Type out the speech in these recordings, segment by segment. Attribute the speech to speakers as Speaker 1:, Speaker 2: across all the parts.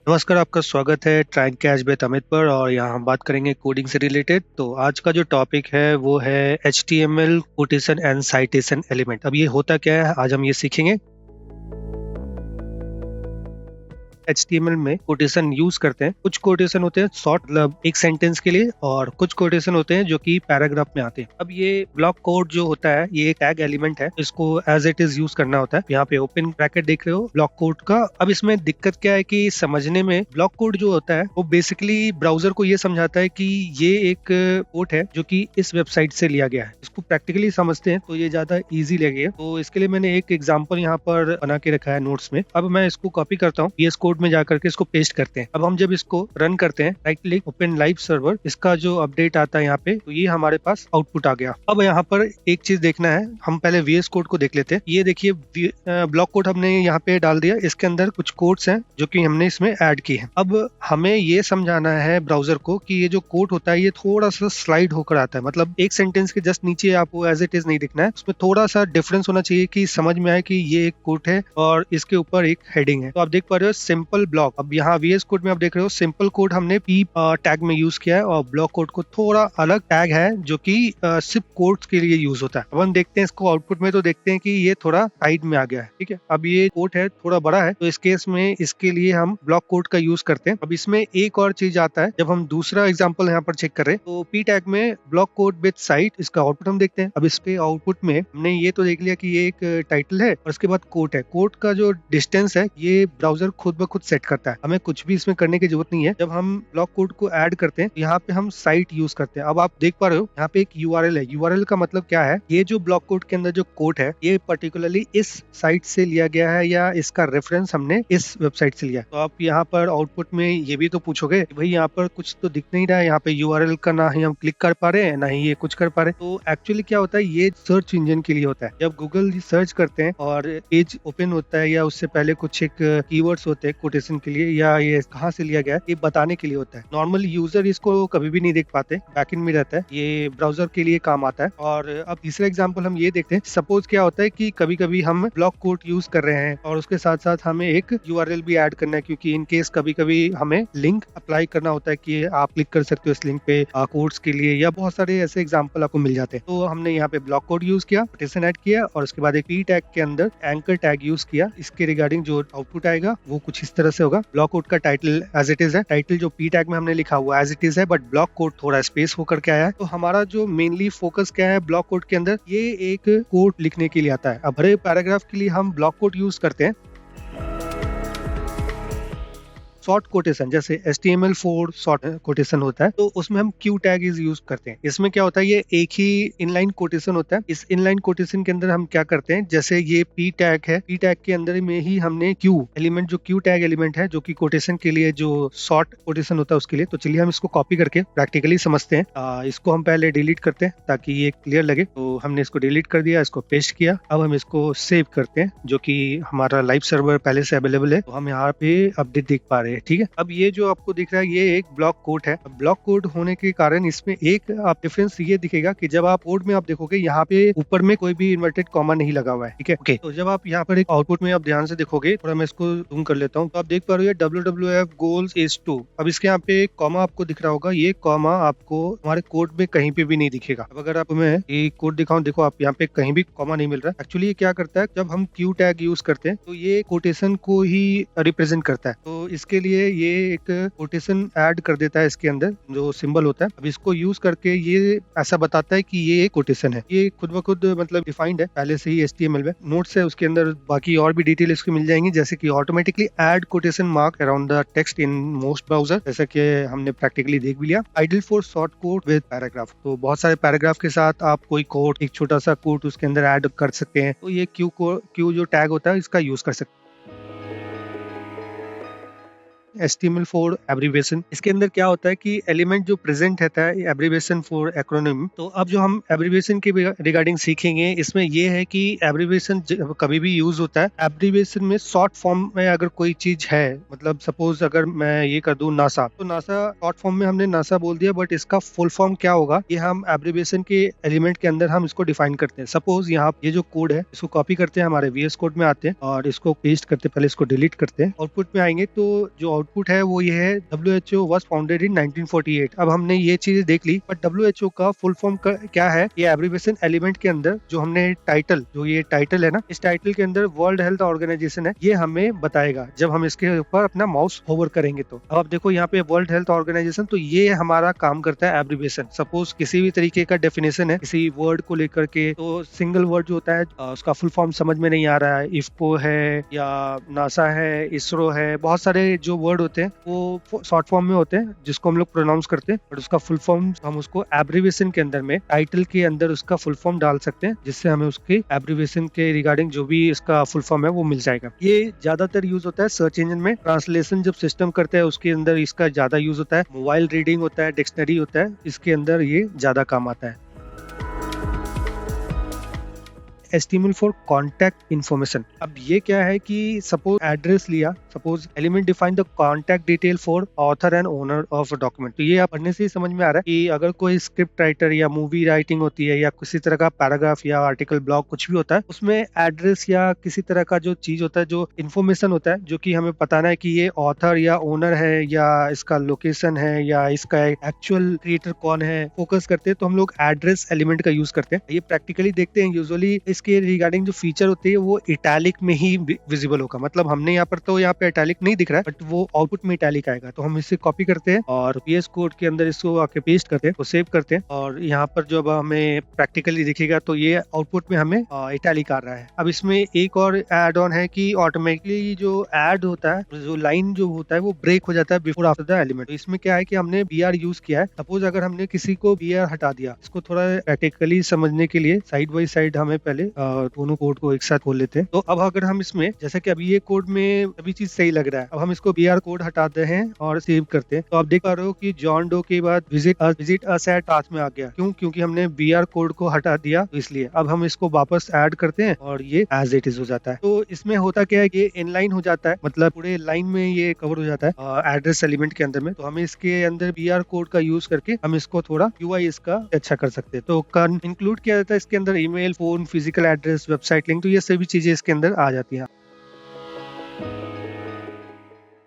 Speaker 1: नमस्कार, आपका स्वागत है ट्रैक कैच विद अमित पर। और यहाँ हम बात करेंगे कोडिंग से रिलेटेड। तो आज का जो टॉपिक है वो है HTML quotation and citation element. अब ये होता क्या है, आज हम ये सीखेंगे। HTML में कोटेशन यूज करते हैं। कुछ कोटेशन होते हैं शॉर्ट, मतलब एक सेंटेंस के लिए, और कुछ कोटेशन होते हैं जो कि पैराग्राफ में आते हैं। अब ये ब्लॉक कोड जो होता है ये एक टैग एलिमेंट है, इसको एज इट इज यूज करना होता है। यहाँ पे ओपन ब्रैकेट देख रहे हो ब्लॉक कोड का। अब इसमें दिक्कत क्या है कि समझने में ब्लॉक कोड जो होता है वो बेसिकली ब्राउजर को ये समझाता है कि ये एक कोड है जो कि इस वेबसाइट से लिया गया है। इसको प्रैक्टिकली समझते हैं तो ये ज्यादा इजी लगेगा। तो इसके लिए मैंने एक एग्जाम्पल यहाँ पर बना के रखा है नोट्स में। अब मैं इसको कॉपी करता हूँ, VS कोड में जाकर के इसको पेस्ट करते हैं। अब हम जब इसको रन करते हैं, right click open live server, इसका जो अपडेट आता है यहाँ पे, तो ये हमारे पास आउटपुट आ गया। अब यहाँ पर एक चीज देखना है, हम पहले VS कोड को देख लेते हैं। ये देखिए ब्लॉक कोड हमने यहाँ पे डाल दिया, इसके अंदर कुछ कोड्स हैं जो कि हमने इसमें ऐड किए हैं। अब हमें ये समझाना है ब्राउजर को कि ये जो कोड होता है ये थोड़ा सा स्लाइड होकर आता है, मतलब एक सेंटेंस के जस्ट नीचे आपको एज इट इज नहीं दिखना है, उसमें थोड़ा सा डिफरेंस होना चाहिए कि समझ में आए कि ये एक कोड है और इसके ऊपर एक हेडिंग है। तो आप देख पा रहे हो सिंपल ब्लॉक। अब यहाँ VS कोड में आप देख रहे हो सिंपल कोड हमने P टैग में यूज किया है, और ब्लॉक कोड को थोड़ा अलग टैग है जो कि सिर्फ कोड्स के लिए यूज होता है। अब हम देखते हैं इसको आउटपुट में, तो देखते हैं कि ये थोड़ा साइड में आ गया है। ठीक है, अब ये कोड है थोड़ा बड़ा है, तो इस केस में इसके लिए हम ब्लॉक कोड का यूज करते हैं। अब इसमें एक और चीज आता है, जब हम दूसरा एग्जाम्पल यहाँ पर चेक कर रहे हैं तो P टैग में ब्लॉक कोड विद साइट, इसका आउटपुट हम देखते हैं। अब इस पे आउटपुट में हमने ये तो देख लिया कि ये एक टाइटल है और उसके बाद कोड है। कोड का जो डिस्टेंस है ये ब्राउजर खुद ब खुद सेट करता है, हमें कुछ भी इसमें करने की जरूरत नहीं है। जब हम ब्लॉक कोड को ऐड करते हैं यहाँ पे हम साइट यूज करते हैं। अब आप देख पा रहे हो यहाँ पे एक URL है। URL का मतलब क्या है, ये जो ब्लॉक कोड के अंदर जो कोड है ये पर्टिकुलरली इस साइट से लिया गया है या इसका रेफरेंस हमने इस वेबसाइट से लिया है। तो आप यहाँ पर आउटपुट में ये भी तो पूछोगे भाई यहाँ पर कुछ तो दिख नहीं रहा है, यहाँ पे URL का ना ही हम क्लिक कर पा रहे हैं ना ही ये कुछ कर पा रहे हैं। तो एक्चुअली क्या होता है, ये सर्च इंजन के लिए होता है। जब गूगल सर्च करते हैं और पेज ओपन होता है या उससे पहले कुछ एक कीवर्ड्स होते हैं कोटेशन के लिए या ये कहाँ से लिया गया है ये बताने के लिए होता है। नॉर्मल यूजर इसको कभी भी नहीं देख पाते, बैकएंड में रहता है, ये ब्राउजर के लिए काम आता है। और अब तीसरा एग्जांपल हम ये देखते हैं। सपोज क्या होता है कि कभी कभी हम ब्लॉक कोड यूज कर रहे हैं और उसके साथ साथ हमें एक URL भी ऐड करना है, क्योंकि इन केस कभी कभी हमें लिंक अप्लाई करना होता है कि आप क्लिक कर सकते हो इस लिंक पे कोड्स के लिए, या बहुत सारे ऐसे एग्जाम्पल आपको मिल जाते हैं। तो हमने यहाँ पे ब्लॉक कोड यूज किया, कोटेशन ऐड किया, और उसके बाद एक P टैग के अंदर एंकर टैग यूज किया। इसके रिगार्डिंग जो आउटपुट आएगा वो कुछ इस तरह से होगा। ब्लॉक कोड का टाइटल एज इट इज है, टाइटल जो P टैग में हमने लिखा हुआ एज इट इज है, बट ब्लॉक कोड थोड़ा स्पेस होकर के आया है। तो हमारा जो मेनली फोकस क्या है ब्लॉक कोड के अंदर, ये एक कोड लिखने के लिए आता है। अब हर पैराग्राफ के लिए हम ब्लॉक कोड यूज करते हैं। शॉर्ट कोटेशन जैसे HTML4 शॉर्ट कोटेशन होता है, तो उसमें हम Q टैग इज यूज करते हैं। इसमें क्या होता है, ये एक ही इनलाइन कोटेशन होता है। इस इनलाइन कोटेशन के अंदर हम क्या करते हैं, जैसे ये P टैग है, P टैग के अंदर में ही हमने Q एलिमेंट, जो Q टैग एलिमेंट है जो कि कोटेशन के लिए जो शॉर्ट कोटेशन होता है उसके लिए। तो चलिए हम इसको कॉपी करके प्रैक्टिकली समझते हैं। इसको हम पहले डिलीट करते हैं ताकि ये क्लियर लगे। तो हमने इसको डिलीट कर दिया, इसको पेस्ट किया। अब हम इसको सेव करते हैं, जो कि हमारा लाइव सर्वर पहले से अवेलेबल है, तो हम यहाँ पे अपडेट देख पा रहे हैं। ठीक है, अब ये जो आपको दिख रहा है ये एक ब्लॉक कोड है। ब्लॉक कोड होने के कारण इसमें एक आप डिफरेंस ये दिखेगा कि जब आप कोड में आप देखोगे यहाँ पे ऊपर में कोई भी इन्वर्टेड कॉमा नहीं लगा हुआ है। ठीक है, ओके। तो जब आप यहाँ पर एक आउटपुट में आप ध्यान से देखोगे, थोड़ा मैं इसको जूम कर लेता हूँ, तो आप देख पा रहे हो WWF गोल्स इज 2। अब इसके यहाँ पे कॉमा आपको दिख रहा होगा, ये कॉमा आपको हमारे कोड में कहीं पे भी नहीं दिखेगा। अब अगर आप मैं ये कोड दिखाऊं, देखो आप यहाँ पे कहीं भी कॉमा नहीं मिल रहा है। एक्चुअली ये क्या करता है, जब हम Q टैग यूज करते हैं तो ये कोटेशन को ही रिप्रेजेंट करता है। तो इसके लिए ये एक कोटेशन ऐड कर देता है इसके अंदर जो सिंबल होता है। अब इसको यूज करके ये ऐसा बताता है कि ये एक कोटेशन है। ये खुद ब खुद मतलब डिफाइंड है पहले से ही HTML में। नोट्स है उसके अंदर, बाकी और भी डिटेल इसको मिल जाएंगी, जैसे कि automatically add quotation mark around the text in most browser, जैसा कि हमने प्रैक्टिकली देख भी लिया। Ideal for short code with paragraph, तो बहुत सारे पैराग्राफ के साथ आप कोई कोड, एक छोटा सा कोड उसके अंदर ऐड कर सकते हैं। तो ये Q जो टैग होता है इसका यूज कर सकते हैं। HTML4 एब्रीविएशन, इसके अंदर क्या होता है कि एलिमेंट जो प्रेजेंट रहता है एब्रीविएशन फॉर एक्रोनिम। तो अब जो हम एब्रीविएशन के रिगार्डिंग सीखेंगे, इसमें ये है कि एब्रीविएशन कभी भी यूज होता है। एब्रीविएशन में शॉर्ट फॉर्म में अगर कोई चीज है, मतलब सपोज अगर मैं ये कर दूं नासा, तो नासा शॉर्ट फॉर्म में हमने नासा बोल दिया, बट इसका फुल फॉर्म क्या होगा ये हम एब्रीविएशन के एलिमेंट के अंदर हम इसको डिफाइन करते हैं। सपोज यहाँ ये जो कोड है इसको कॉपी करते हैं, हमारे VS कोड में आते हैं और इसको पेस्ट करते हैं, पहले इसको डिलीट करते हैं। आउटपुट में आएंगे तो जो आउटपुट है वो ये है WHO वाज फाउंडेड इन 1948। अब हमने ये चीजें देख ली, बट WHO का फुल फॉर्म क्या है, ये एब्रिविएशन एलिमेंट के अंदर जो हमने टाइटल, जो ये टाइटल है ना, इस टाइटल के अंदर वर्ल्ड हेल्थ ऑर्गेनाइजेशन है, ये हमें बताएगा जब हम इसके ऊपर अपना माउस होवर करेंगे। तो अब आप देखो यहाँ पे वर्ल्ड हेल्थ ऑर्गेनाइजेशन, तो ये हमारा काम करता है एब्रिविएशन। सपोज किसी भी तरीके का डेफिनेशन है किसी वर्ड को लेकर के, तो सिंगल वर्ड जो होता है उसका फुल फॉर्म समझ में नहीं आ रहा है, इफ्को है या नासा है, इसरो है, बहुत सारे जो वर्ड होते हैं वो शॉर्ट फॉर्म में होते हैं जिसको हम लोग प्रोनाउंस करते हैं, बट उसका फुल फॉर्म हम उसको एब्रिविएशन के अंदर में, टाइटल के अंदर उसका फुल फॉर्म डाल सकते हैं, जिससे हमें उसके एब्रिविएशन के रिगार्डिंग जो भी इसका फुल फॉर्म है वो मिल जाएगा। ये ज्यादातर यूज होता है सर्च इंजन में, ट्रांसलेशन जब सिस्टम करते हैं उसके अंदर इसका ज्यादा यूज होता है, मोबाइल रीडिंग होता है, डिक्शनरी होता है, इसके अंदर ये ज्यादा काम आता है। HTML for contact information. अब ये क्या है कि सपोज एड्रेस लिया, suppose element define the contact detail for author and owner of a document. तो ये आप पढ़ने से ही समझ में आ रहा है कि अगर कोई स्क्रिप्ट राइटर या मूवी राइटिंग होती है या किसी तरह का पैराग्राफ या आर्टिकल ब्लॉग कुछ भी होता है, उसमें एड्रेस या किसी तरह का जो चीज होता है, जो इन्फॉर्मेशन होता है, जो कि हमें बताना है कि ये ऑथर या ओनर है या इसका लोकेशन है या इसका एक्चुअल क्रिएटर कौन है, फोकस करते हैं तो हम लोग एड्रेस एलिमेंट का यूज करते हैं। ये प्रैक्टिकली देखते हैं, यूजुअली इसके रिगार्डिंग जो फीचर होती है वो इटैलिक में ही विजिबल होगा। मतलब हमने यहाँ पर तो यहाँ पे इटैलिक नहीं दिख रहा है, बट वो आउटपुट में इटैलिक आएगा। तो हम इसे कॉपी करते हैं और VS कोड के अंदर इसको आके पेस्ट करते हैं, तो सेव करते हैं, और यहाँ पर जो अब हमें प्रैक्टिकली दिखेगा तो ये आउटपुट में हमें इटैलिक आ रहा है। अब इसमें एक और एड ऑन है कि ऑटोमेटिकली जो एड होता है, जो लाइन जो होता है वो ब्रेक हो जाता है बिफोर आफ्टर द एलिमेंट। तो इसमें क्या है कि हमने BR यूज किया है। सपोज अगर हमने किसी को BR हटा दिया, इसको थोड़ा प्रैक्टिकली समझने के लिए साइड बाई साइड हमें पहले दोनों कोड को एक साथ खोल लेते हैं। तो अब अगर हम इसमें, जैसे कि अभी ये कोड में सभी चीज सही लग रहा है, अब हम इसको BR कोड हटाते हैं और सेव करते हैं, तो आप देख पा रहे हो कि जॉन डो के बाद विजिट अस एट टास्क में आ गया। क्यों? क्योंकि हमने BR कोड को हटा दिया, तो इसलिए अब हम इसको वापस ऐड करते हैं और ये एज इट इज हो जाता है। तो इसमें होता क्या है, ये इनलाइन हो जाता है, मतलब पूरे लाइन में ये कवर हो जाता है एड्रेस एलिमेंट के अंदर में। तो हमें इसके अंदर BR कोड का यूज करके हम इसको थोड़ा UI इसका अच्छा कर सकते हैं। तो इंक्लूड किया जाता है इसके अंदर email, phone, physical address, website link, तो ये सभी चीजें इसके अंदर आ जाती हैं।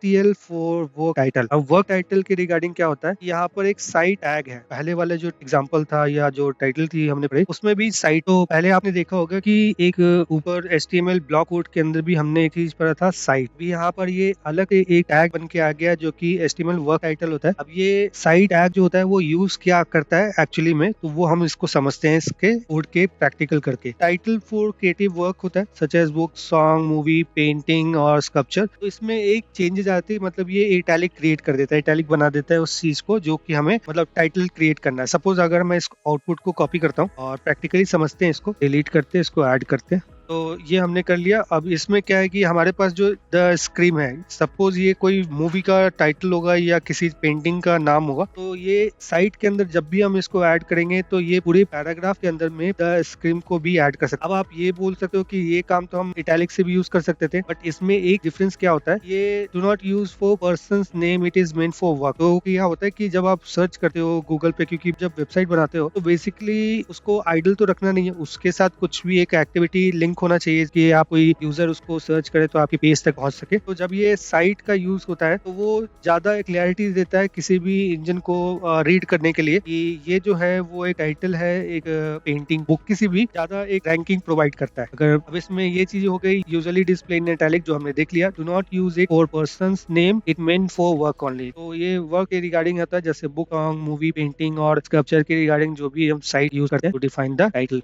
Speaker 1: TL for work title. अब वर्क टाइटल के रिगार्डिंग क्या होता है, यहाँ पर एक साइट टैग है। पहले वाले जो एग्जांपल था या जो टाइटल थी हमने पढ़ी, उसमें भी साइट, तो पहले आपने देखा होगा कि एक ऊपर HTML ब्लॉक कोड के अंदर भी हमने एक चीज पढ़ा था, साइट। भी यहाँ पर ये अलग एक टैग बन के आ गया जो कि HTML वर्क टाइटल होता है। अब ये साइट टैग जो होता है वो यूज क्या करता है एक्चुअली में, तो वो हम इसको समझते हैं इसके कोड के प्रैक्टिकल करके। टाइटल फॉर क्रिएटिव वर्क होता है, such as book, song, movie, painting और स्कल्पचर। तो इसमें एक चेंजेस आती है, मतलब ये इटैलिक क्रिएट कर देता है, इटैलिक बना देता है उस चीज को जो कि हमें मतलब टाइटल क्रिएट करना है। सपोज अगर मैं इस आउटपुट को कॉपी करता हूँ और प्रैक्टिकली समझते हैं, इसको डिलीट करते हैं, इसको ऐड करते हैं, तो ये हमने कर लिया। अब इसमें क्या है कि हमारे पास जो द स्क्रीम है, सपोज ये कोई मूवी का टाइटल होगा या किसी पेंटिंग का नाम होगा, तो ये साइट के अंदर जब भी हम इसको ऐड करेंगे तो ये पूरे पैराग्राफ के अंदर में द स्क्रीम को भी ऐड कर सकते हैं। अब आप ये बोल सकते हो कि ये काम तो हम इटैलिक से भी यूज कर सकते थे, बट इसमें एक डिफरेंस क्या होता है, ये do not use for person's name, it is meant for work. तो क्या होता है कि जब आप सर्च करते हो गूगल पे, क्योंकि जब वेबसाइट बनाते हो तो बेसिकली उसको आइडल तो रखना नहीं है, उसके साथ कुछ भी एक एक्टिविटी लिंक होना चाहिए कि आप कोई यूजर उसको सर्च करे तो आपके पेज तक पहुंच सके। तो जब ये साइट का यूज होता है तो वो ज्यादा क्लैरिटी देता है किसी भी इंजन को रीड करने के लिए कि ये जो है वो एक टाइटल है, एक पेंटिंग, बुक, किसी भी ज्यादा एक रैंकिंग प्रोवाइड करता है। अगर अब इसमें ये चीज हो गई, यूजुअली डिस्प्ले इन इटैलिक जो हमने देख लिया, do not use it for person's name, it meant for work only. तो ये वर्क के रिगार्डिंग आता है, जैसे बुक, सॉन्ग, मूवी, पेंटिंग और स्कल्पचर के रिगार्डिंग जो भी हम साइट यूज करते हैं to define the title.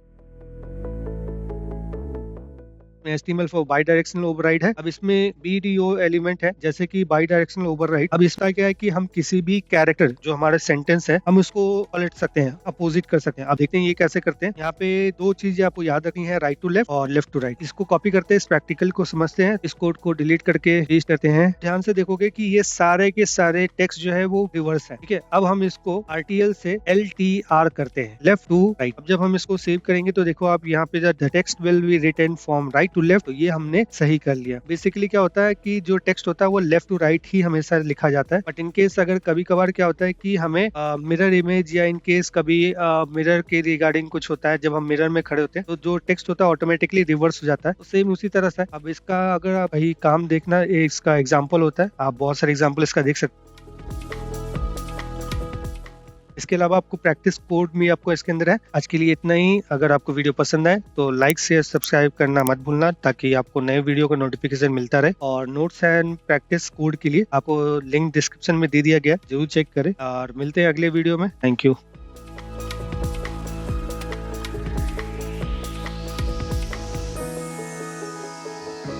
Speaker 1: HTML for bidirectional override है। अब इसमें BDO एलिमेंट है, जैसे कि बाई डायरेक्शनल ओवरराइड। अब इसका क्या है कि हम किसी भी कैरेक्टर जो हमारा सेंटेंस है, हम उसको पलट सकते हैं, अपोजिट कर सकते हैं। अब देखते हैं ये कैसे करते हैं। यहाँ पे दो चीजें आपको याद रखनी है, राइट टू लेफ्ट और लेफ्ट टू राइट। इसको कॉपी करते हैं, इस प्रैक्टिकल को समझते हैं, इस कोड को डिलीट करके पेस्ट करते हैं। ध्यान से देखोगे कि ये सारे के सारे टेक्स्ट जो है वो रिवर्स है, ठीक है। अब हम इसको RTL से LTR करते हैं, लेफ्ट टू राइट। अब जब हम इसको सेव करेंगे तो देखो आप यहाँ पे the text will be written from right to left, तो ये हमने सही कर लिया। बेसिकली क्या होता है कि जो टेक्स्ट होता है वो लेफ्ट टू राइट ही हमेशा लिखा जाता है, बट इन केस अगर कभी कभार क्या होता है कि हमें मिरर इमेज या इन केस कभी मिरर के रिगार्डिंग कुछ होता है, जब हम मिरर में खड़े होते हैं तो जो टेक्स्ट होता है ऑटोमेटिकली रिवर्स हो जाता है। तो सेम उसी तरह से अब इसका अगर आप भाई काम देखना, इसका एग्जाम्पल होता है, आप बहुत सारे एग्जाम्पल इसका देख सकते हैं। इसके अलावा आपको प्रैक्टिस कोड भी आपको इसके अंदर है। आज के लिए इतना ही। अगर आपको वीडियो पसंद आए तो लाइक शेयर सब्सक्राइब करना मत भूलना, ताकि आपको नए वीडियो का नोटिफिकेशन मिलता रहे। और नोट्स एंड प्रैक्टिस कोड के लिए आपको लिंक डिस्क्रिप्शन में दे दिया गया, जरूर चेक करें और मिलते हैं अगले वीडियो में। Thank you.